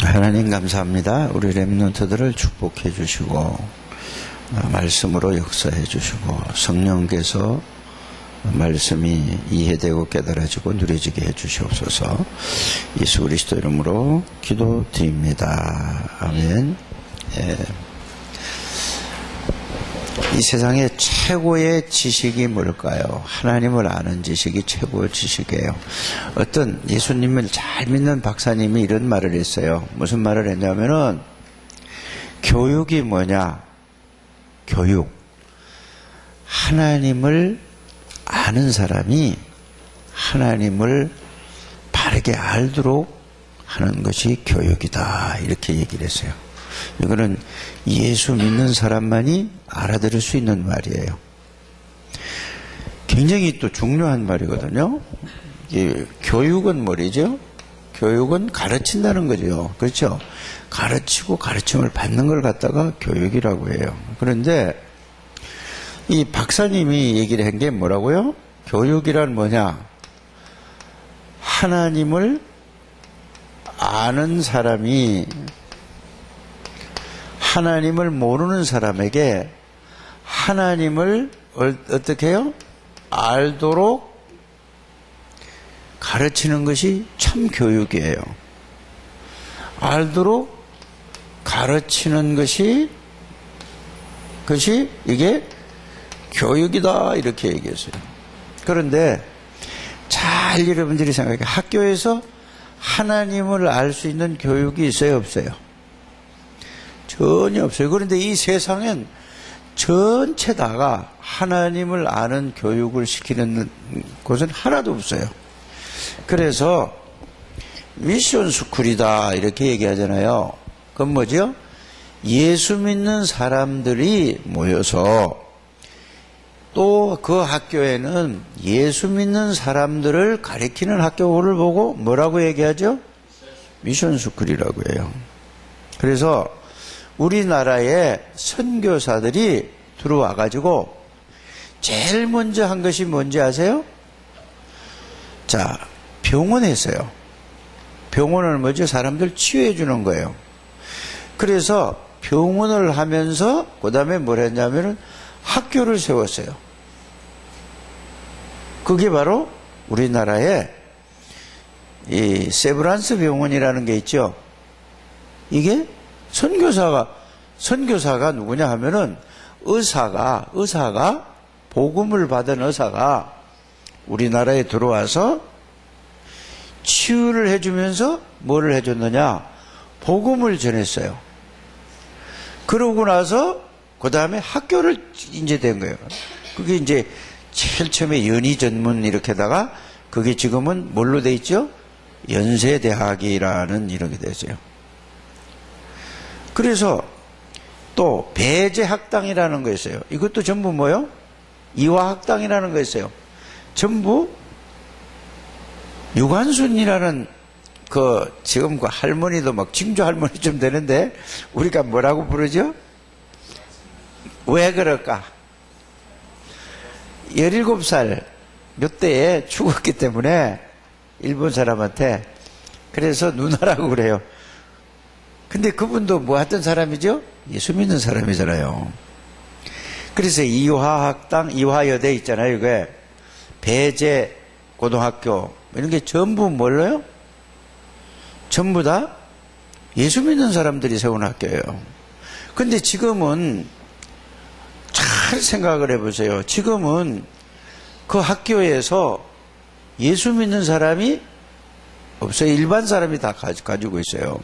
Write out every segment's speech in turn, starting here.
하나님 감사합니다. 우리 렘넌트들을 축복해 주시고 말씀으로 역사해 주시고 성령께서 말씀이 이해되고 깨달아지고 누려지게 해 주시옵소서. 예수 그리스도 이름으로 기도드립니다. 아멘. 이 세상의 최고의 지식이 뭘까요? 하나님을 아는 지식이 최고의 지식이에요. 어떤 예수님을 잘 믿는 박사님이 이런 말을 했어요. 무슨 말을 했냐면은 교육이 뭐냐? 교육. 하나님을 아는 사람이 하나님을 바르게 알도록 하는 것이 교육이다. 이렇게 얘기를 했어요. 이거는 예수 믿는 사람만이 알아들을 수 있는 말이에요. 굉장히 또 중요한 말이거든요. 교육은 뭐죠? 교육은 가르친다는 거죠. 그렇죠? 가르치고 가르침을 받는 걸 갖다가 교육이라고 해요. 그런데 이 박사님이 얘기를 한 게 뭐라고요? 교육이란 뭐냐? 하나님을 아는 사람이 하나님을 모르는 사람에게 하나님을 어떻게 해요? 알도록 가르치는 것이 참 교육이에요. 알도록 가르치는 것이 이게 교육이다 이렇게 얘기했어요. 그런데 잘 여러분들이 생각해 학교에서 하나님을 알 수 있는 교육이 있어요, 없어요? 전혀 없어요. 그런데 이 세상엔 전체 다가 하나님을 아는 교육을 시키는 곳은 하나도 없어요. 그래서 미션 스쿨이다 이렇게 얘기하잖아요. 그건 뭐죠? 예수 믿는 사람들이 모여서 또 그 학교에는 예수 믿는 사람들을 가리키는 학교를 보고 뭐라고 얘기하죠? 미션 스쿨이라고 해요. 그래서 우리나라에 선교사들이 들어와 가지고 제일 먼저 한 것이 뭔지 아세요? 자, 병원에서요. 병원을 뭐죠? 사람들 치유해 주는 거예요. 그래서 병원을 하면서 그 다음에 뭘 했냐면은 학교를 세웠어요. 그게 바로 우리나라에 이 세브란스 병원이라는 게 있죠. 이게 선교사가 누구냐 하면은 의사가 복음을 받은 의사가 우리나라에 들어와서 치유를 해주면서 뭐를 해줬느냐? 복음을 전했어요. 그러고 나서 그 다음에 학교를 이제 된 거예요. 그게 이제 제일 처음에 연희 전문 이렇게다가 그게 지금은 뭘로 돼 있죠? 연세대학이라는 이렇게 됐어요. 그래서 또 배제학당이라는 거 있어요. 이것도 전부 뭐요? 이화학당이라는 거 있어요. 전부 유관순이라는 지금 그 할머니도 막 징조 할머니쯤 되는데 우리가 뭐라고 부르죠? 왜 그럴까? 17살 몇 대에 죽었기 때문에 일본 사람한테 그래서 누나라고 그래요. 근데 그분도 뭐 했던 사람이죠? 예수 믿는 사람이잖아요. 그래서 이화학당, 이화여대 있잖아요. 이게 배제 고등학교 이런 게 전부 뭘로요? 전부 다 예수 믿는 사람들이 세운 학교예요. 근데 지금은 잘 생각을 해보세요. 지금은 그 학교에서 예수 믿는 사람이 없어요. 일반 사람이 다 가지고 있어요.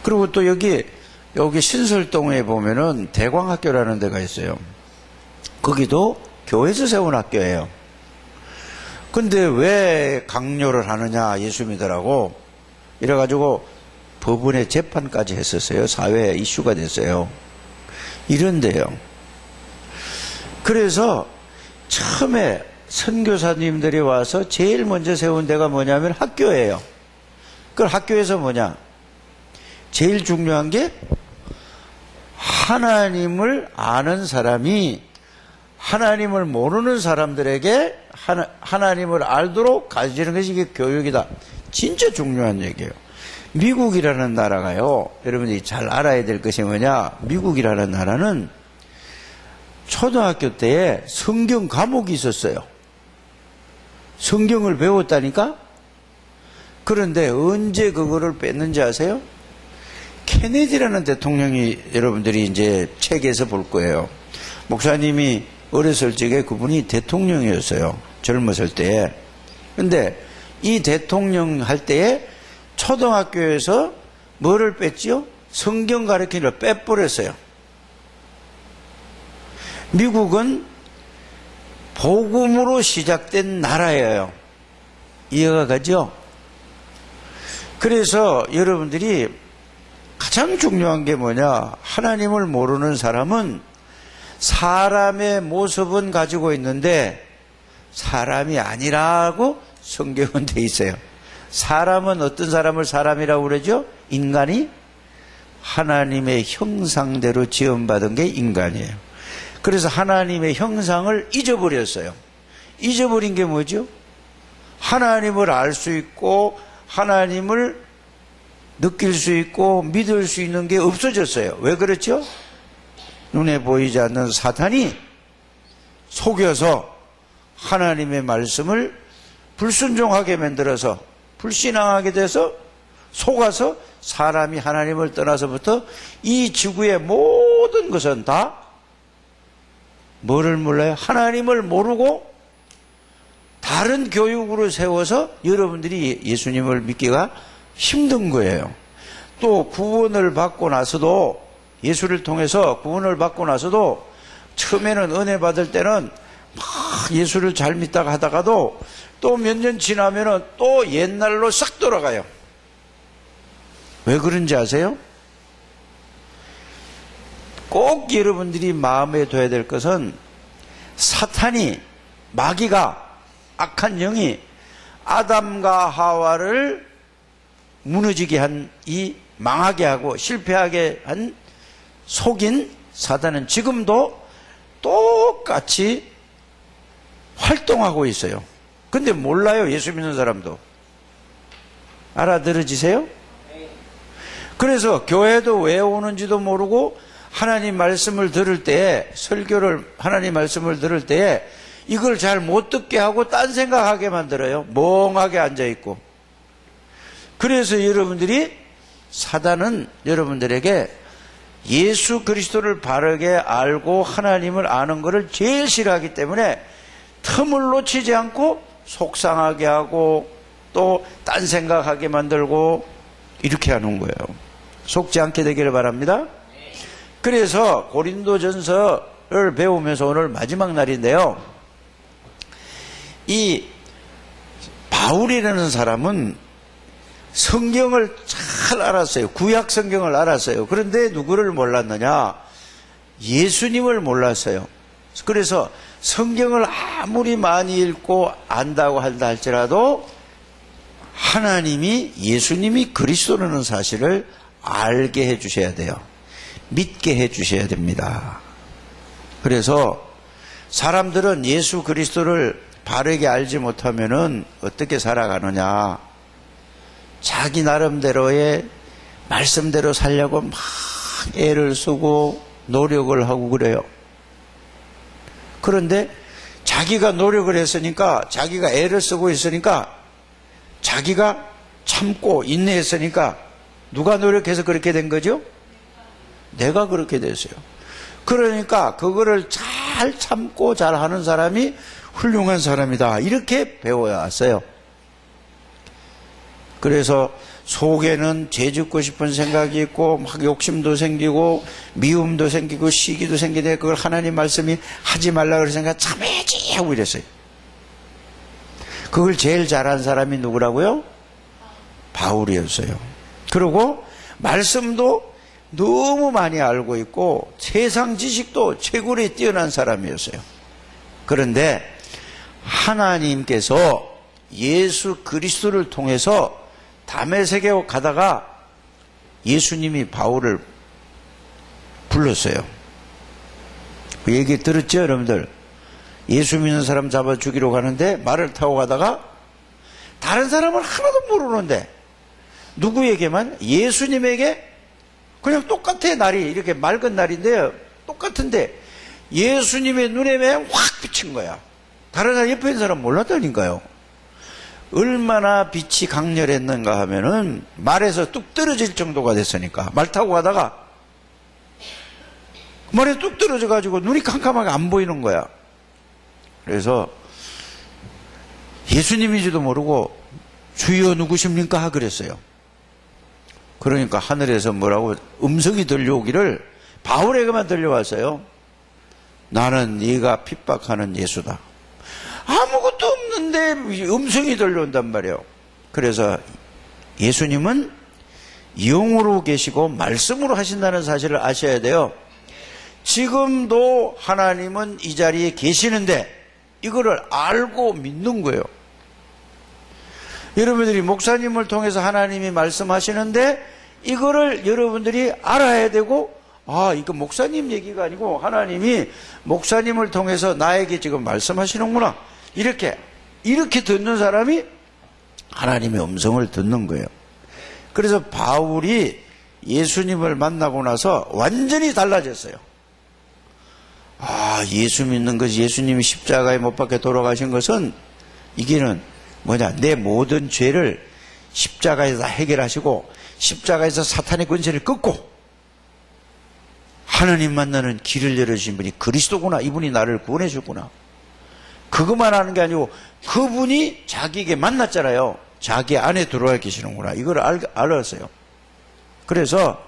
그리고 또 여기 신설동에 보면은 대광학교라는 데가 있어요. 거기도 교회에서 세운 학교예요. 근데 왜 강요를 하느냐, 예수 믿으라고. 이래가지고 법원에 재판까지 했었어요. 사회에 이슈가 됐어요. 이런데요. 그래서 처음에 선교사님들이 와서 제일 먼저 세운 데가 뭐냐면 학교예요. 그 학교에서 뭐냐? 제일 중요한 게 하나님을 아는 사람이 하나님을 모르는 사람들에게 하나님을 알도록 가르치는 것이 이게 교육이다. 진짜 중요한 얘기예요. 미국이라는 나라가요, 여러분들이 잘 알아야 될 것이 뭐냐, 미국이라는 나라는 초등학교 때에 성경 과목이 있었어요. 성경을 배웠다니까? 그런데 언제 그거를 뺐는지 아세요? 케네디라는 대통령이 여러분들이 이제 책에서 볼 거예요. 목사님이 어렸을 적에 그분이 대통령이었어요. 젊었을 때에. 근데 이 대통령 할 때에 초등학교에서 뭐를 뺐지요? 성경 가르치기를 빼버렸어요. 미국은 복음으로 시작된 나라예요. 이해가 가죠? 그래서 여러분들이 가장 중요한 게 뭐냐, 하나님을 모르는 사람은 사람의 모습은 가지고 있는데 사람이 아니라고 성경은 돼 있어요. 사람은 어떤 사람을 사람이라고 그러죠? 인간이 하나님의 형상대로 지음받은 게 인간이에요. 그래서 하나님의 형상을 잊어버렸어요. 잊어버린 게 뭐죠? 하나님을 알 수 있고 하나님을 느낄 수 있고 믿을 수 있는 게 없어졌어요. 왜 그렇죠? 눈에 보이지 않는 사탄이 속여서 하나님의 말씀을 불순종하게 만들어서 불신앙하게 돼서 속아서 사람이 하나님을 떠나서부터 이 지구의 모든 것은 다 뭐를 몰라요? 하나님을 모르고 다른 교육으로 세워서 여러분들이 예수님을 믿기가 힘든 거예요. 또 구원을 받고 나서도, 예수를 통해서 구원을 받고 나서도 처음에는 은혜 받을 때는 막 예수를 잘 믿다가 하다가도 또 몇 년 지나면은 또 옛날로 싹 돌아가요. 왜 그런지 아세요? 꼭 여러분들이 마음에 둬야 될 것은 사탄이, 마귀가, 악한 영이 아담과 하와를 무너지게 한, 이 망하게 하고 실패하게 한 속인 사탄은 지금도 똑같이 활동하고 있어요. 근데 몰라요. 예수 믿는 사람도. 알아들으시세요? 그래서 교회도 왜 오는지도 모르고 하나님 말씀을 들을 때, 설교를, 하나님 말씀을 들을 때 이걸 잘 못 듣게 하고 딴 생각하게 만들어요. 멍하게 앉아있고. 그래서 여러분들이, 사단은 여러분들에게 예수 그리스도를 바르게 알고 하나님을 아는 것을 제일 싫어하기 때문에 틈을 놓치지 않고 속상하게 하고 또 딴 생각하게 만들고 이렇게 하는 거예요. 속지 않게 되기를 바랍니다. 그래서 고린도전서를 배우면서 오늘 마지막 날인데요, 이 바울이라는 사람은 성경을 잘 알았어요. 구약 성경을 알았어요. 그런데 누구를 몰랐느냐? 예수님을 몰랐어요. 그래서 성경을 아무리 많이 읽고 안다고 한다 할지라도 하나님이, 예수님이 그리스도라는 사실을 알게 해 주셔야 돼요. 믿게 해 주셔야 됩니다. 그래서 사람들은 예수 그리스도를 바르게 알지 못하면은 어떻게 살아가느냐? 자기 나름대로의 말씀대로 살려고 막 애를 쓰고 노력을 하고 그래요. 그런데 자기가 노력을 했으니까, 자기가 애를 쓰고 있으니까, 자기가 참고 인내했으니까 누가 노력해서 그렇게 된 거죠? 내가 그렇게 됐어요. 그러니까 그거를 잘 참고 잘 하는 사람이 훌륭한 사람이다, 이렇게 배워왔어요. 그래서 속에는 죄 짓고 싶은 생각이 있고 막 욕심도 생기고 미움도 생기고 시기도 생기는데 그걸 하나님 말씀이 하지 말라 그러니까 참아야지 하고 이랬어요. 그걸 제일 잘한 사람이 누구라고요? 바울이었어요. 그리고 말씀도 너무 많이 알고 있고 세상 지식도 최고로 뛰어난 사람이었어요. 그런데 하나님께서 예수 그리스도를 통해서 다메섹에 가다가 예수님이 바울을 불렀어요. 그 얘기 들었죠, 여러분들? 예수 믿는 사람 잡아 죽이러 가는데 말을 타고 가다가 다른 사람은 하나도 모르는데 누구에게만? 예수님에게 그냥 똑같아. 날이 이렇게 맑은 날인데요. 똑같은데 예수님의 눈에 확 비친 거야. 다른 사람 옆에 있는 사람 몰랐다니까요. 얼마나 빛이 강렬했는가 하면은 말에서 뚝 떨어질 정도가 됐으니까. 말 타고 가다가 말에 뚝 떨어져 가지고 눈이 캄캄하게 안 보이는 거야. 그래서 예수님인지도 모르고 주여 누구십니까? 그랬어요. 그러니까 하늘에서 뭐라고 음성이 들려오기를 바울에게만 들려왔어요. 나는 네가 핍박하는 예수다. 아무것도 없는데 음성이 들려온단 말이에요. 그래서 예수님은 영으로 계시고 말씀으로 하신다는 사실을 아셔야 돼요. 지금도 하나님은 이 자리에 계시는데 이거를 알고 믿는 거예요. 여러분들이 목사님을 통해서 하나님이 말씀하시는데 이거를 여러분들이 알아야 되고, 아, 이거 목사님 얘기가 아니고 하나님이 목사님을 통해서 나에게 지금 말씀하시는구나. 이렇게 듣는 사람이 하나님의 음성을 듣는 거예요. 그래서 바울이 예수님을 만나고 나서 완전히 달라졌어요. 아, 예수 믿는 것이, 예수님이 십자가에 못 박혀 돌아가신 것은 이게는 뭐냐, 내 모든 죄를 십자가에서 해결하시고 십자가에서 사탄의 권세를 끊고 하나님 만나는 길을 열어주신 분이 그리스도구나. 이분이 나를 구원해 줬구나. 그것만 하는 게 아니고 그분이 자기에게 만났잖아요. 자기 안에 들어와 계시는구나. 이걸 알았어요. 그래서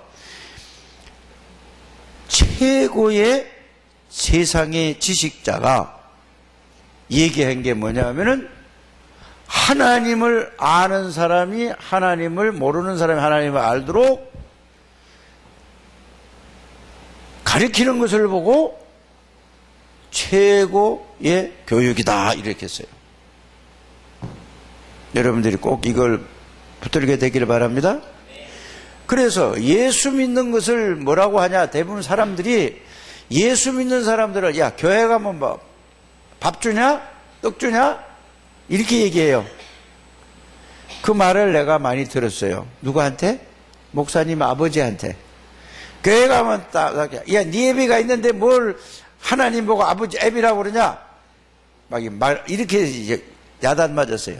최고의 세상의 지식자가 얘기한 게 뭐냐 하면은 하나님을 아는 사람이 하나님을 모르는 사람이 하나님을 알도록 가르치는 것을 보고 최고의 교육이다 이렇게 했어요. 여러분들이 꼭 이걸 붙들게 되기를 바랍니다. 그래서 예수 믿는 것을 뭐라고 하냐, 대부분 사람들이 예수 믿는 사람들을 야, 교회 가면 뭐 밥 주냐? 떡 주냐? 이렇게 얘기해요. 그 말을 내가 많이 들었어요. 누구한테? 목사님 아버지한테. 교회 가면 야, 네 애비가 있는데 뭘 하나님 보고 아버지 애비라고 그러냐? 막 이렇게 야단 맞았어요.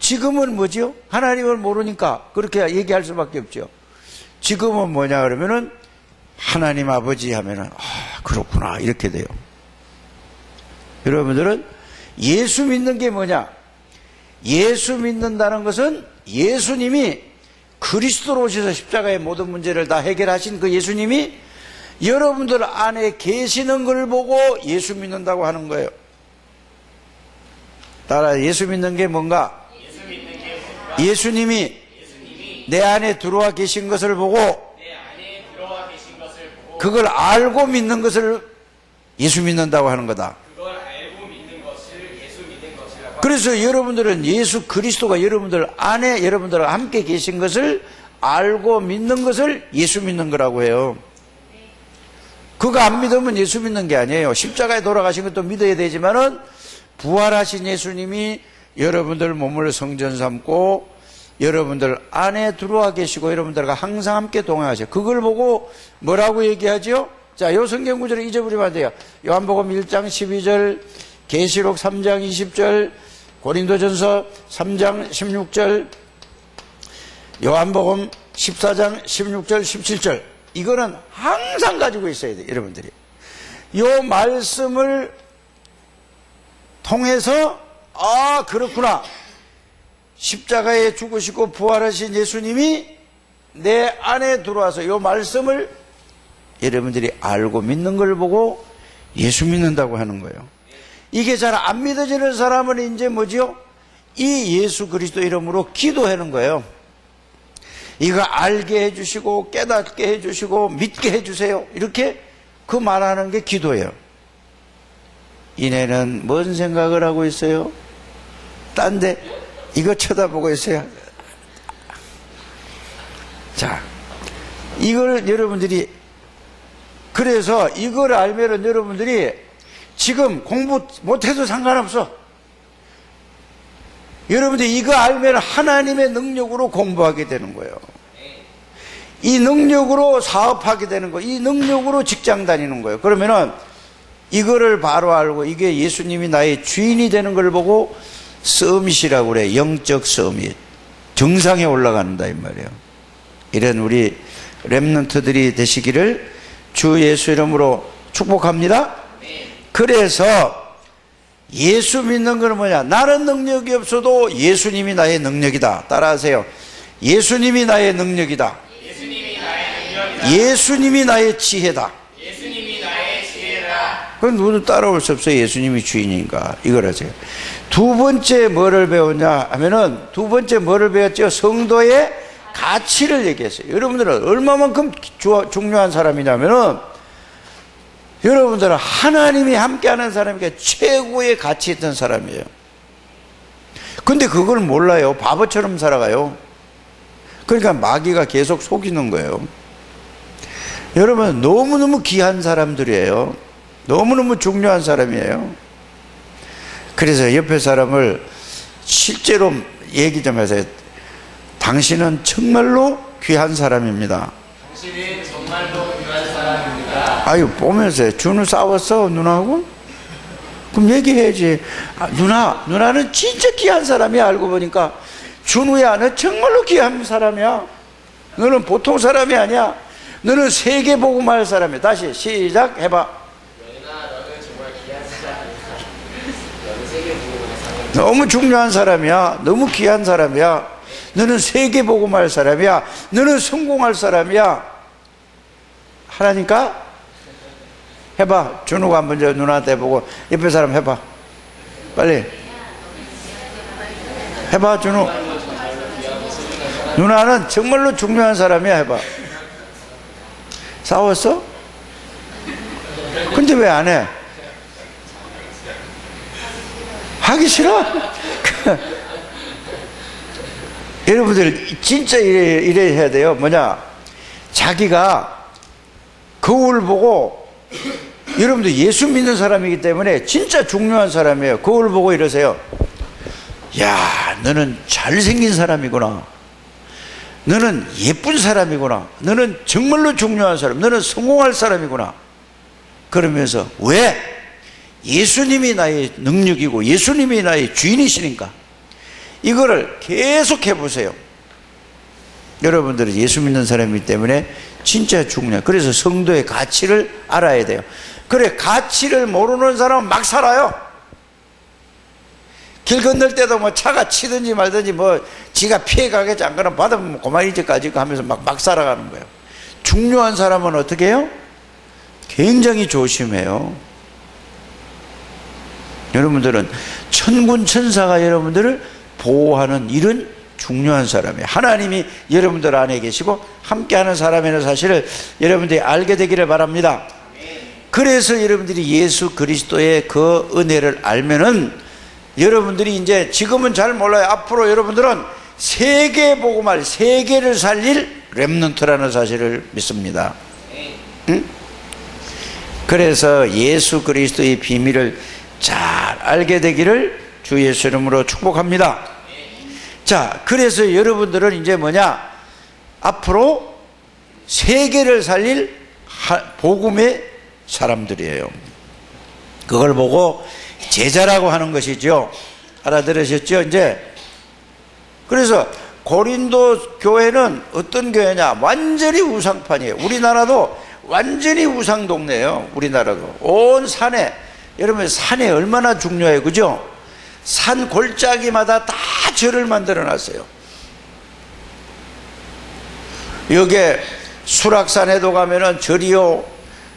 지금은 뭐지요? 하나님을 모르니까 그렇게 얘기할 수밖에 없죠. 지금은 뭐냐 그러면은 하나님 아버지 하면은 아, 그렇구나 이렇게 돼요. 여러분들은 예수 믿는 게 뭐냐? 예수 믿는다는 것은 예수님이 그리스도로 오셔서 십자가의 모든 문제를 다 해결하신 그 예수님이 여러분들 안에 계시는 걸 보고 예수 믿는다고 하는 거예요. 따라 예수 믿는 게 뭔가? 예수님이 내 안에 들어와 계신 것을 보고 그걸 알고 믿는 것을 예수 믿는다고 하는 거다. 그래서 여러분들은 예수 그리스도가 여러분들 안에 여러분들과 함께 계신 것을 알고 믿는 것을 예수 믿는 거라고 해요. 그거 안 믿으면 예수 믿는 게 아니에요. 십자가에 돌아가신 것도 믿어야 되지만은 부활하신 예수님이 여러분들 몸을 성전 삼고 여러분들 안에 들어와 계시고 여러분들과 항상 함께 동행하세요. 그걸 보고 뭐라고 얘기하죠? 자, 요 성경 구절을 잊어버리면 안 돼요. 요한복음 1장 12절, 계시록 3장 20절, 고린도전서 3장 16절, 요한복음 14장 16절, 17절. 이거는 항상 가지고 있어야 돼요, 여러분들이. 요 말씀을 통해서 아, 그렇구나. 십자가에 죽으시고 부활하신 예수님이 내 안에 들어와서 요 말씀을 여러분들이 알고 믿는 걸 보고 예수 믿는다고 하는 거예요. 이게 잘 안 믿어지는 사람은 이제 뭐지요? 이 예수 그리스도 이름으로 기도하는 거예요. 이거 알게 해주시고 깨닫게 해주시고 믿게 해주세요. 이렇게 그 말하는 게 기도예요. 이내는 뭔 생각을 하고 있어요? 딴 데 이거 쳐다보고 있어요. 자, 이걸 여러분들이 그래서 이걸 알면은 여러분들이 지금 공부 못해도 상관없어. 여러분들 이거 알면 하나님의 능력으로 공부하게 되는 거예요. 이 능력으로 사업하게 되는 거예요. 이 능력으로 직장 다니는 거예요. 그러면은 이거를 바로 알고 이게 예수님이 나의 주인이 되는 걸 보고 서밋이라고 그래. 영적 서밋. 정상에 올라간다 이 말이에요. 이런 우리 렘넌트들이 되시기를 주 예수 이름으로 축복합니다. 그래서 예수 믿는 건 뭐냐? 나는 능력이 없어도 예수님이 나의 능력이다. 따라하세요. 예수님이 나의 능력이다. 예수님이 나의 지혜다. 그건 누구도 따라올 수 없어요. 예수님이 주인이니까. 이걸 하세요. 두 번째 뭐를 배웠냐 하면은, 두 번째 뭐를 배웠죠? 성도의 가치를 얘기했어요. 여러분들은 얼마만큼 중요한 사람이냐면은, 여러분들은 하나님이 함께하는 사람이니까 최고의 가치 있던 사람이에요. 근데 그걸 몰라요. 바보처럼 살아가요. 그러니까 마귀가 계속 속이는 거예요. 여러분 너무너무 귀한 사람들이에요. 너무너무 중요한 사람이에요. 그래서 옆에 사람을 실제로 얘기 좀 하세요. 당신은 정말로 귀한 사람입니다. 당신이 정말로 귀한 사람입니다. 아유, 보면서 준우 싸웠어 누나하고? 그럼 얘기해야지. 누나는 진짜 귀한 사람이야. 알고 보니까 준우야, 너 정말로 귀한 사람이야. 너는 보통 사람이 아니야. 너는 세계 복음할 사람이야. 다시 시작 해봐. 너는 정말 귀한 사람이야. 너는 세계 복음할 사람이야. 너무 중요한 사람이야. 너무 귀한 사람이야. 너는 세계 복음할 사람이야. 너는 성공할 사람이야. 하라니까? 해봐. 준우가 먼저 누나한테 보고 옆에 사람 해봐. 빨리 해봐. 준우. 누나는 정말로 중요한 사람이야. 해봐. 싸웠어? 근데 왜 안 해? 하기 싫어? 여러분들 진짜 이래 해야 돼요. 뭐냐, 자기가 거울 보고, 여러분들 예수 믿는 사람이기 때문에 진짜 중요한 사람이에요. 거울 보고 이러세요. 야, 너는 잘생긴 사람이구나. 너는 예쁜 사람이구나. 너는 정말로 중요한 사람. 너는 성공할 사람이구나. 그러면서 왜? 예수님이 나의 능력이고 예수님이 나의 주인이시니까. 이거를 계속 해보세요. 여러분들은 예수 믿는 사람이기 때문에 진짜 중요해요. 그래서 성도의 가치를 알아야 돼요. 그래, 가치를 모르는 사람은 막 살아요. 길 건널 때도 뭐 차가 치든지 말든지 뭐 지가 피해가겠지, 안 그러면 받으면 고만이지까지 하면서 막 살아가는 거예요. 중요한 사람은 어떻게 해요? 굉장히 조심해요. 여러분들은 천군 천사가 여러분들을 보호하는 이런 중요한 사람이에요. 하나님이 여러분들 안에 계시고 함께하는 사람이라는 사실을 여러분들이 알게 되기를 바랍니다. 그래서 여러분들이 예수 그리스도의 그 은혜를 알면은 여러분들이 이제 지금은 잘 몰라요. 앞으로 여러분들은 세계 복음할, 세계를 살릴 렘넌트라는 사실을 믿습니다. 응? 그래서 예수 그리스도의 비밀을 잘 알게 되기를 주 예수 이름으로 축복합니다. 자, 그래서 여러분들은 이제 뭐냐, 앞으로 세계를 살릴 복음의 사람들이에요. 그걸 보고 제자라고 하는 것이죠. 알아들으셨죠? 이제 그래서 고린도 교회는 어떤 교회냐, 완전히 우상판이에요. 우리나라도 완전히 우상 동네예요. 우리나라도 온 산에, 여러분 산에 얼마나 중요해요, 그죠? 산 골짜기마다 다 절을 만들어 놨어요. 여기에 수락산에도 가면은 절이요.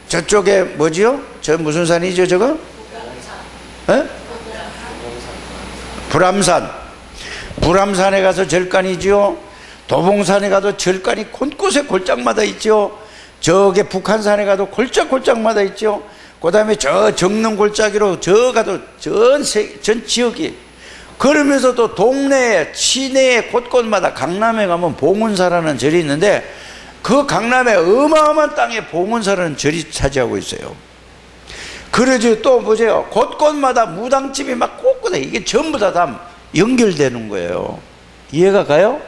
저쪽에 뭐지요? 저 무슨 산이죠, 저거? 에? 불암산. 불암산에 가서 절간이지요. 도봉산에 가도 절간이 곳곳에 골짜기마다 있죠. 저게 북한산에 가도 골짜기마다 있죠. 그 다음에 저 정릉 골짜기로 저 가도 전 지역이, 그러면서 또 동네에 시내에 곳곳마다, 강남에 가면 봉은사라는 절이 있는데 그 강남에 어마어마한 땅에 봉은사라는 절이 차지하고 있어요. 그러죠. 또 보세요. 곳곳마다 무당집이 막 곳곳에, 이게 전부 다 연결되는 거예요. 이해가 가요?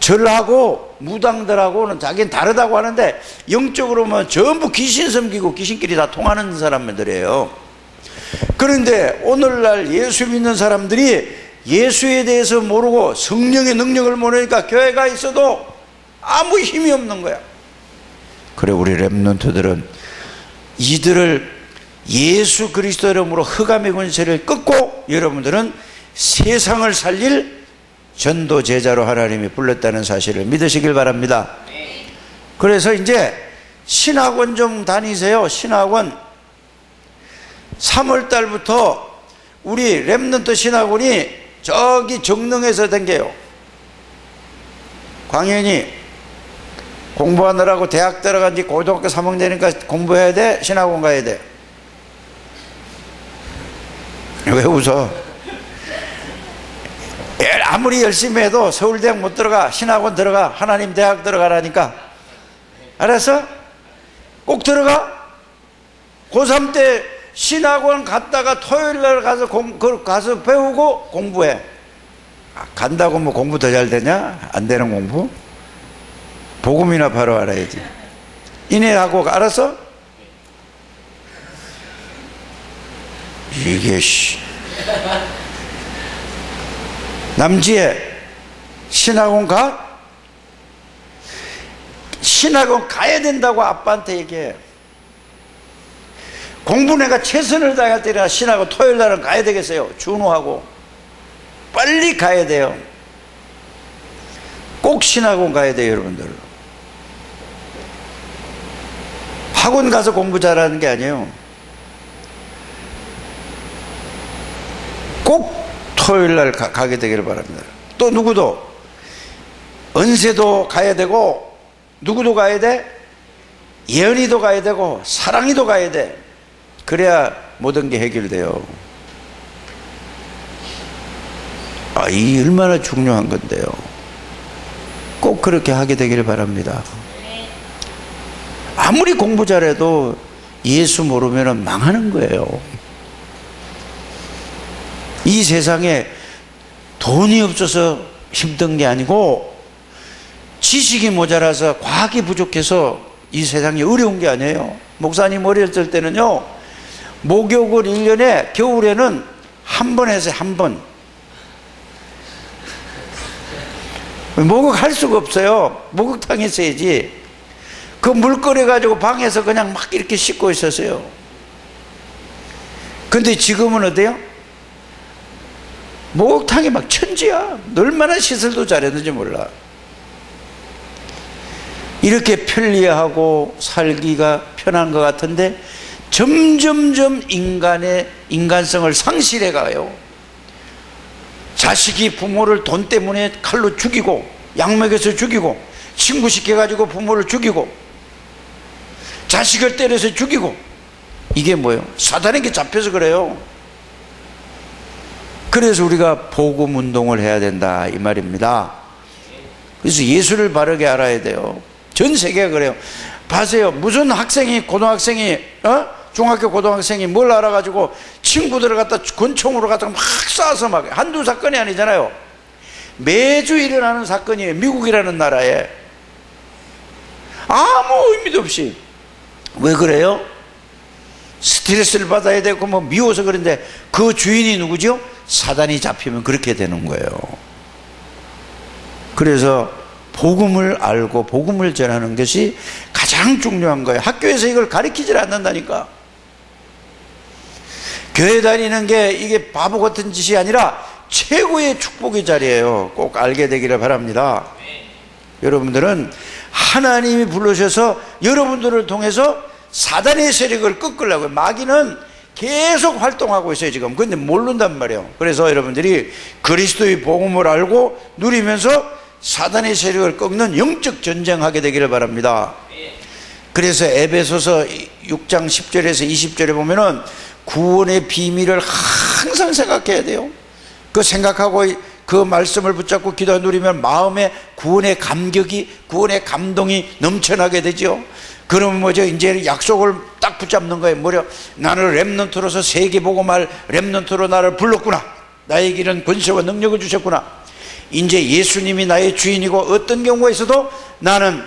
절하고 무당들하고는 자기는 다르다고 하는데 영적으로 보면 전부 귀신 섬기고 귀신끼리 다 통하는 사람들이에요. 그런데 오늘날 예수 믿는 사람들이 예수에 대해서 모르고 성령의 능력을 모르니까 교회가 있어도 아무 힘이 없는 거야. 그래, 우리 렘넌트들은 이들을 예수 그리스도 이름으로 흑암의 권세를 끊고 여러분들은 세상을 살릴 전도 제자로 하나님이 불렀다는 사실을 믿으시길 바랍니다. 그래서 이제 신학원 좀 다니세요. 신학원 3월 달부터 우리 렘넌트 신학원이 저기 정릉에서 댕겨요. 광현이 공부하느라고 대학 들어간 지 고등학교 3학년 되니까 공부해야 돼? 신학원 가야 돼? 왜 웃어? 아무리 열심히 해도 서울대학 못 들어가. 신학원 들어가. 하나님 대학 들어가라니까. 알았어? 꼭 들어가. 고3 때 신학원 갔다가 토요일날 가서 가서 배우고 공부해. 간다고 뭐 공부 더 잘 되냐? 안 되는 공부? 복음이나 바로 알아야지. 인해하고 알았어? 이게 남지혜 신학원 가? 신학원 가야 된다고 아빠한테 얘기해. 공부 내가 최선을 다할 때나 신학원 토요일 날은 가야 되겠어요. 준호하고 빨리 가야 돼요. 꼭 신학원 가야 돼요. 여러분들 학원 가서 공부 잘하는 게 아니에요. 꼭 토요일 날 가게 되기를 바랍니다. 또 누구도 은세도 가야 되고 누구도 가야 돼? 예언이도 가야 되고 사랑이도 가야 돼. 그래야 모든 게 해결돼요. 이 얼마나 중요한 건데요. 꼭 그렇게 하게 되기를 바랍니다. 아무리 공부 잘해도 예수 모르면 망하는 거예요. 이 세상에 돈이 없어서 힘든 게 아니고 지식이 모자라서 과학이 부족해서 이 세상이 어려운 게 아니에요. 목사님 어렸을 때는요, 목욕을 1년에 겨울에는 한 번 해서 한 번. 목욕할 수가 없어요. 목욕탕 있어야지. 그 물 끓여가지고 방에서 그냥 막 이렇게 씻고 있었어요. 근데 지금은 어때요? 목욕탕이 막 천지야. 얼마나 시설도 잘했는지 몰라. 이렇게 편리하고 살기가 편한 것 같은데 점점점 인간의 인간성을 상실해 가요. 자식이 부모를 돈 때문에 칼로 죽이고 약 먹여서 죽이고 친구 시켜가지고 부모를 죽이고 자식을 때려서 죽이고, 이게 뭐예요? 사단에게 잡혀서 그래요. 그래서 우리가 복음 운동을 해야 된다 이 말입니다. 그래서 예수를 바르게 알아야 돼요. 전 세계가 그래요. 봐세요. 무슨 학생이 고등학생이 중학교 고등학생이 뭘 알아가지고 친구들을 갖다 권총으로 갖다가 막 쏴서 막 한두 사건이 아니잖아요. 매주 일어나는 사건이에요. 미국이라는 나라에 아무 의미도 없이. 왜 그래요? 스트레스를 받아야 되고 뭐 미워서 그런데 그 주인이 누구죠? 사단이 잡히면 그렇게 되는 거예요. 그래서 복음을 알고 복음을 전하는 것이 가장 중요한 거예요. 학교에서 이걸 가르치질 않는다니까. 교회 다니는 게 이게 바보 같은 짓이 아니라 최고의 축복의 자리예요. 꼭 알게 되기를 바랍니다. 여러분들은 하나님이 부르셔서 여러분들을 통해서 사단의 세력을 꺾으려고요. 마귀는 계속 활동하고 있어요 지금. 근데 모른단 말이에요. 그래서 여러분들이 그리스도의 복음을 알고 누리면서 사단의 세력을 꺾는 영적 전쟁하게 되기를 바랍니다. 그래서 에베소서 6장 10절에서 20절에 보면은 구원의 비밀을 항상 생각해야 돼요. 그 생각하고 그 말씀을 붙잡고 기도 누리면 마음에 구원의 감격이, 구원의 감동이 넘쳐나게 되죠. 그러면 뭐죠? 이제 약속을 딱 붙잡는 거예요. 뭐려? 나를 렘넌트로서 세계 복음할 렘넌트로 나를 불렀구나. 나에게 이런 권세와 능력을 주셨구나. 이제 예수님이 나의 주인이고 어떤 경우가 있어도 나는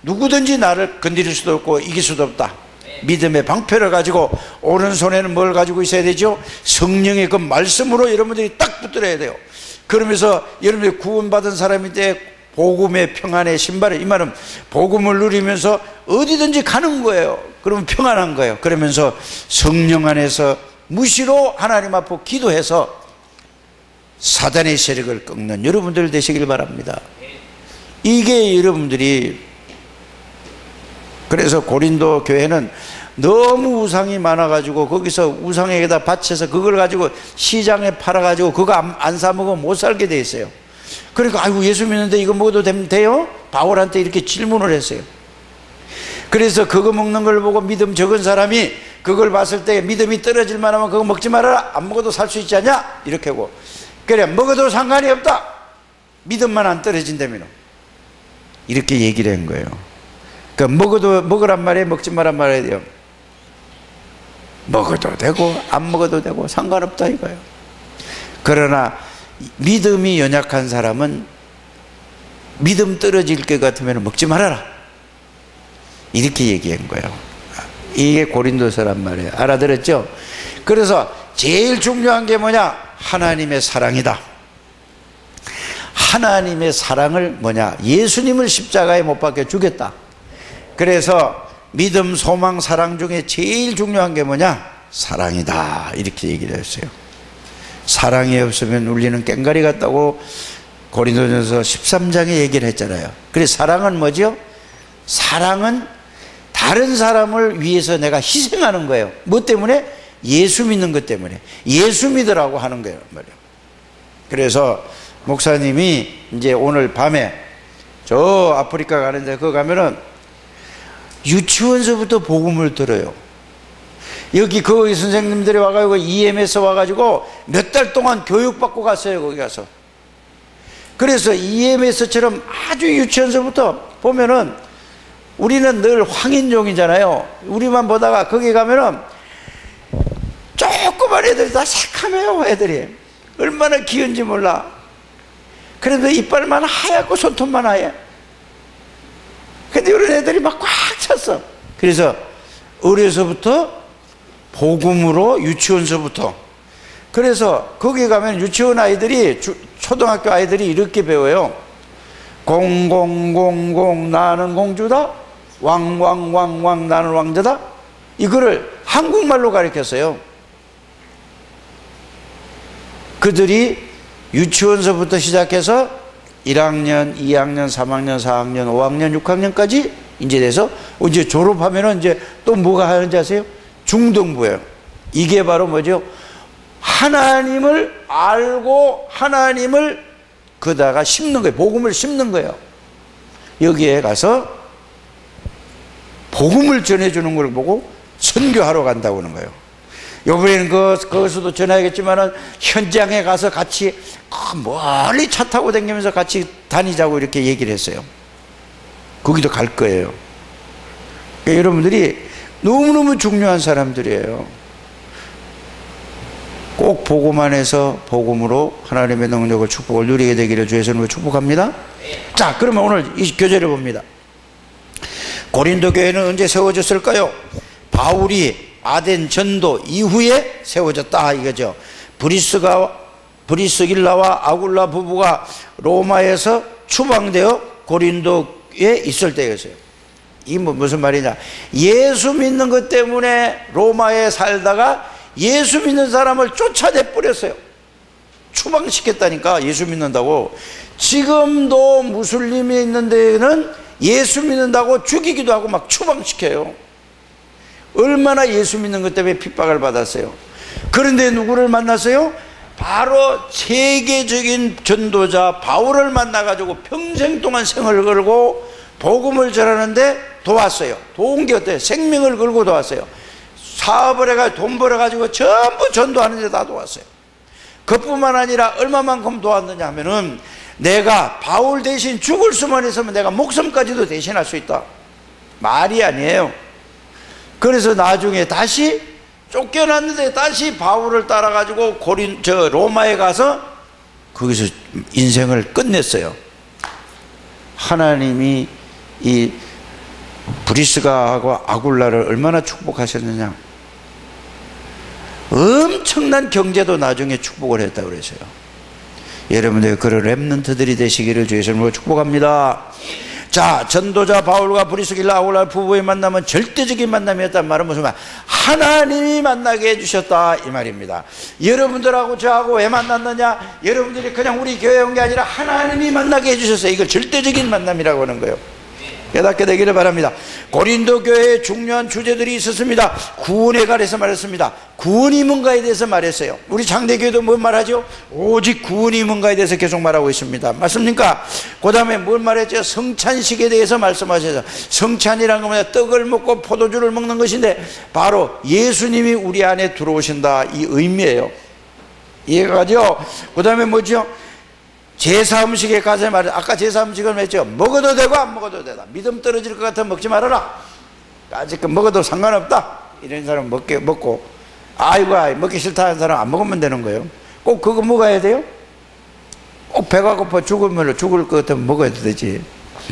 누구든지 나를 건드릴 수도 없고 이길 수도 없다. 믿음의 방패를 가지고 오른손에는 뭘 가지고 있어야 되죠? 성령의 그 말씀으로 여러분들이 딱 붙들어야 돼요. 그러면서 여러분들이 구원받은 사람인데 복음의 평안의 신발을, 이 말은 복음을 누리면서 어디든지 가는 거예요. 그러면 평안한 거예요. 그러면서 성령 안에서 무시로 하나님 앞에 기도해서 사단의 세력을 꺾는 여러분들 되시길 바랍니다. 이게 여러분들이, 그래서 고린도 교회는 너무 우상이 많아가지고 거기서 우상에게다 바쳐서 그걸 가지고 시장에 팔아가지고 그거 안 사먹으면 못 살게 돼 있어요. 그러니까 아이고 예수 믿는데 이거 먹어도 돼요? 바울한테 이렇게 질문을 했어요. 그래서 그거 먹는 걸 보고 믿음 적은 사람이 그걸 봤을 때 믿음이 떨어질 만하면 그거 먹지 말아라. 안 먹어도 살 수 있지 않냐? 이렇게 하고, 그래 먹어도 상관이 없다. 믿음만 안 떨어진다면, 이렇게 얘기를 한 거예요. 그러니까 먹으란 말이에요, 먹지 말란 말이에요. 돼요. 먹어도 되고 안 먹어도 되고 상관없다 이거예요. 그러나 믿음이 연약한 사람은 믿음 떨어질 것 같으면 먹지 말아라, 이렇게 얘기한 거예요. 이게 고린도서란 말이에요. 알아들었죠? 그래서 제일 중요한 게 뭐냐? 하나님의 사랑이다. 하나님의 사랑을 뭐냐? 예수님을 십자가에 못 박혀 죽였다. 그래서 믿음, 소망, 사랑 중에 제일 중요한 게 뭐냐? 사랑이다. 이렇게 얘기를 했어요. 사랑이 없으면 울리는 꽹과리 같다고 고린도전서 13장에 얘기를 했잖아요. 그래서 사랑은 뭐죠? 사랑은 다른 사람을 위해서 내가 희생하는 거예요. 뭐 때문에? 예수 믿는 것 때문에. 예수 믿으라고 하는 거예요. 그래서 목사님이 이제 오늘 밤에 저 아프리카 가는데 그거 가면은 유치원서부터 복음을 들어요. 여기 거기 선생님들이 와가지고 EMS 와가지고 몇 달 동안 교육받고 갔어요. 거기 가서. 그래서 EMS처럼 아주 유치원서부터 보면은 우리는 늘 황인종이잖아요. 우리만 보다가 거기 가면은 조그만 애들 다 새카매요. 애들이 얼마나 귀여운지 몰라. 그래도 이빨만 하얗고 손톱만 하얘. 근데 이런 애들이 막 꽉 찼어. 그래서 어려서부터 복음으로, 유치원서부터. 그래서 거기 가면 유치원 아이들이, 초등학교 아이들이 이렇게 배워요. 공공공공 나는 공주다, 왕왕왕왕 나는 왕자다. 이거를 한국말로 가르쳤어요. 그들이 유치원서부터 시작해서 1학년, 2학년, 3학년, 4학년, 5학년, 6학년까지 이제 돼서 이제 졸업하면은 이제 또 뭐가 하는지 아세요? 중등부예요. 이게 바로 뭐죠? 하나님을 알고 하나님을 그다가 심는 거예요. 복음을 심는 거예요. 여기에 가서 복음을 전해주는 걸 보고 선교하러 간다고 하는 거예요. 요번에는 거기서도 전화하겠지만은 현장에 가서 같이 멀리 차 타고 다니면서 같이 다니자고 이렇게 얘기를 했어요. 거기도 갈 거예요. 그러니까 여러분들이 너무너무 중요한 사람들이에요. 꼭 복음만 해서 복음으로 하나님의 능력을, 축복을 누리게 되기를 주의 이름으로 축복합니다. 자, 그러면 오늘 이 교재를 봅니다. 고린도 교회는 언제 세워졌을까요? 바울이 아덴 전도 이후에 세워졌다 이거죠. 브리스길라와 아굴라 부부가 로마에서 추방되어 고린도에 있을 때였어요. 이 무슨 말이냐? 예수 믿는 것 때문에 로마에 살다가 예수 믿는 사람을 쫓아내 버렸어요. 추방시켰다니까. 예수 믿는다고. 지금도 무슬림이 있는 데는 예수 믿는다고 죽이기도 하고 막 추방시켜요. 얼마나 예수 믿는 것 때문에 핍박을 받았어요. 그런데 누구를 만났어요? 바로 세계적인 전도자 바울을 만나가지고 평생 동안 생을 걸고 복음을 전하는데 도왔어요. 도운 게 어때요? 생명을 걸고 도왔어요. 사업을 해가지고 돈 벌어가지고 전부 전도하는데 다 도왔어요. 그뿐만 아니라 얼마만큼 도왔느냐 하면은 내가 바울 대신 죽을 수만 있으면 내가 목숨까지도 대신할 수 있다. 말이 아니에요. 그래서 나중에 다시 쫓겨났는데 다시 바울을 따라가지고 로마에 가서 거기서 인생을 끝냈어요. 하나님이 이 브리스가하고 아굴라를 얼마나 축복하셨느냐. 엄청난 경제도 나중에 축복을 했다고 그랬어요. 여러분들 그런 렘넌트들이 되시기를 주의 이름으로 축복합니다. 자, 전도자 바울과 브리스길라 아굴라 부부의 만남은 절대적인 만남이었단 말은 무슨 말? 하나님이 만나게 해주셨다 이 말입니다. 여러분들하고 저하고 왜 만났느냐? 여러분들이 그냥 우리 교회에 온 게 아니라 하나님이 만나게 해주셨어요. 이걸 절대적인 만남이라고 하는 거예요. 깨닫게 되기를 바랍니다. 고린도 교회에 중요한 주제들이 있었습니다. 구원에 관해서 말했습니다. 구원이 뭔가에 대해서 말했어요. 우리 장대교회도 뭔 말하죠? 오직 구원이 뭔가에 대해서 계속 말하고 있습니다. 맞습니까? 그 다음에 뭔 말했죠? 성찬식에 대해서 말씀하셔서, 성찬이란 건 뭐냐? 떡을 먹고 포도주를 먹는 것인데 바로 예수님이 우리 안에 들어오신다 이 의미예요. 이해가 가죠? 그 다음에 뭐죠? 제사 음식에 가서 말해. 아까 제사 음식을 했죠. 먹어도 되고 안 먹어도 되다. 믿음 떨어질 것 같으면 먹지 말아라. 아직 먹어도 상관없다. 이런 사람 먹고, 아이고 먹기 싫다 하는 사람 안 먹으면 되는 거예요. 꼭 그거 먹어야 돼요? 꼭 배가 고파 죽을 것 같으면 먹어야 되지.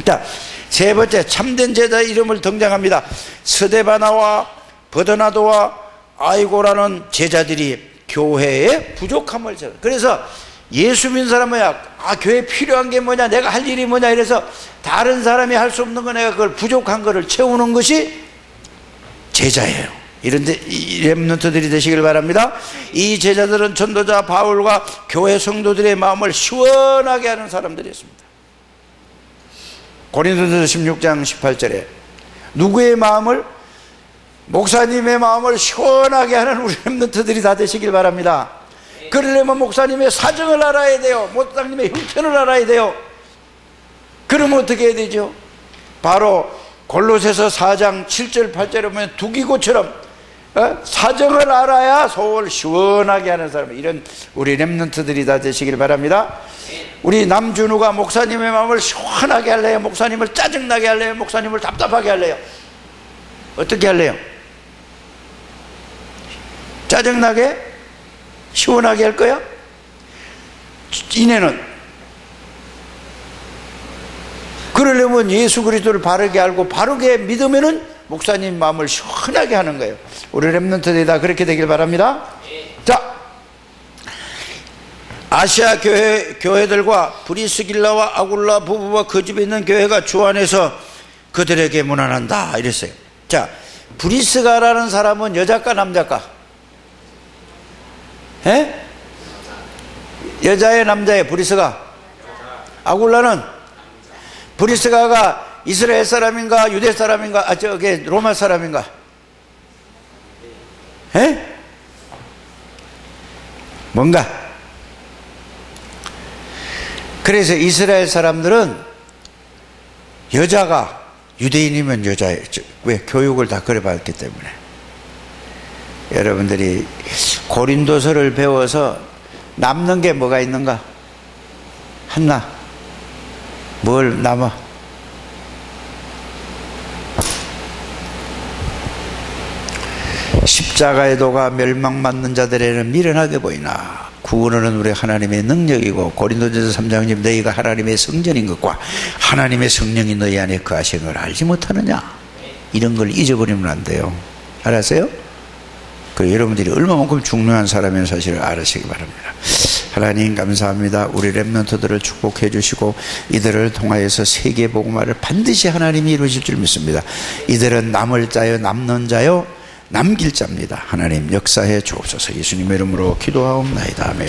자, 세 번째, 참된 제자 이름을 등장합니다. 스데바나와 버드나도와 아이고라는 제자들이 교회의 부족함을 절. 그래서 예수 믿는 사람은 뭐야? 교회에 필요한 게 뭐냐? 내가 할 일이 뭐냐? 이래서 다른 사람이 할 수 없는 거 내가 그걸 부족한 거를 채우는 것이 제자예요. 이런데 렘넌트들이 되시길 바랍니다. 이 제자들은 전도자 바울과 교회 성도들의 마음을 시원하게 하는 사람들이었습니다. 고린도전서 16장 18절에 누구의 마음을? 목사님의 마음을 시원하게 하는 우리 렘넌트들이 다 되시길 바랍니다. 그러려면 목사님의 사정을 알아야 돼요. 목사님의 형편을 알아야 돼요. 그러면 어떻게 해야 되죠? 바로 골로새서 4장 7절 8절에 보면 두기고처럼 사정을 알아야 속을 시원하게 하는 사람, 이런 우리 렘넌트들이 다 되시길 바랍니다. 우리 남준우가 목사님의 마음을 시원하게 할래요? 목사님을 짜증나게 할래요? 목사님을 답답하게 할래요? 어떻게 할래요? 짜증나게? 시원하게 할 거야? 이내는 그러려면 예수 그리스도를 바르게 알고 바르게 믿으면은 목사님 마음을 시원하게 하는 거예요. 우리 렘넌트들이 다 그렇게 되길 바랍니다. 자, 아시아 교회들과 브리스길라와 아굴라 부부와 그 집에 있는 교회가 주 안에서 그들에게 문안한다 이랬어요. 자, 브리스가라는 사람은 여자까 남자까? 에? 여자의 남자의 브리스가? 아굴라는? 브리스가가 이스라엘 사람인가 유대 사람인가? 저게 로마 사람인가? 에? 뭔가? 그래서 이스라엘 사람들은 여자가 유대인이면 여자예요. 왜? 교육을 다 그래 받았기 때문에. 여러분들이 고린도서를 배워서 남는 게 뭐가 있는가? 하나. 뭘 남아? 십자가의 도가 멸망받는 자들에는 미련하게 보이나 구원은 우리 하나님의 능력이고 고린도전서 3장님 너희가 하나님의 성전인 것과 하나님의 성령이 너희 안에 거하시는 걸 알지 못하느냐? 이런 걸 잊어버리면 안 돼요. 알았어요? 그 여러분들이 얼마만큼 중요한 사람인 사실을 알으시기 바랍니다. 하나님 감사합니다. 우리 렘넌트들을 축복해 주시고 이들을 통하여서 세계 복음화를 반드시 하나님이 이루실 줄 믿습니다. 이들은 남을 자요 남는 자요 남길 자입니다. 하나님 역사해 주옵소서. 예수님의 이름으로 기도하옵나이다. 아멘.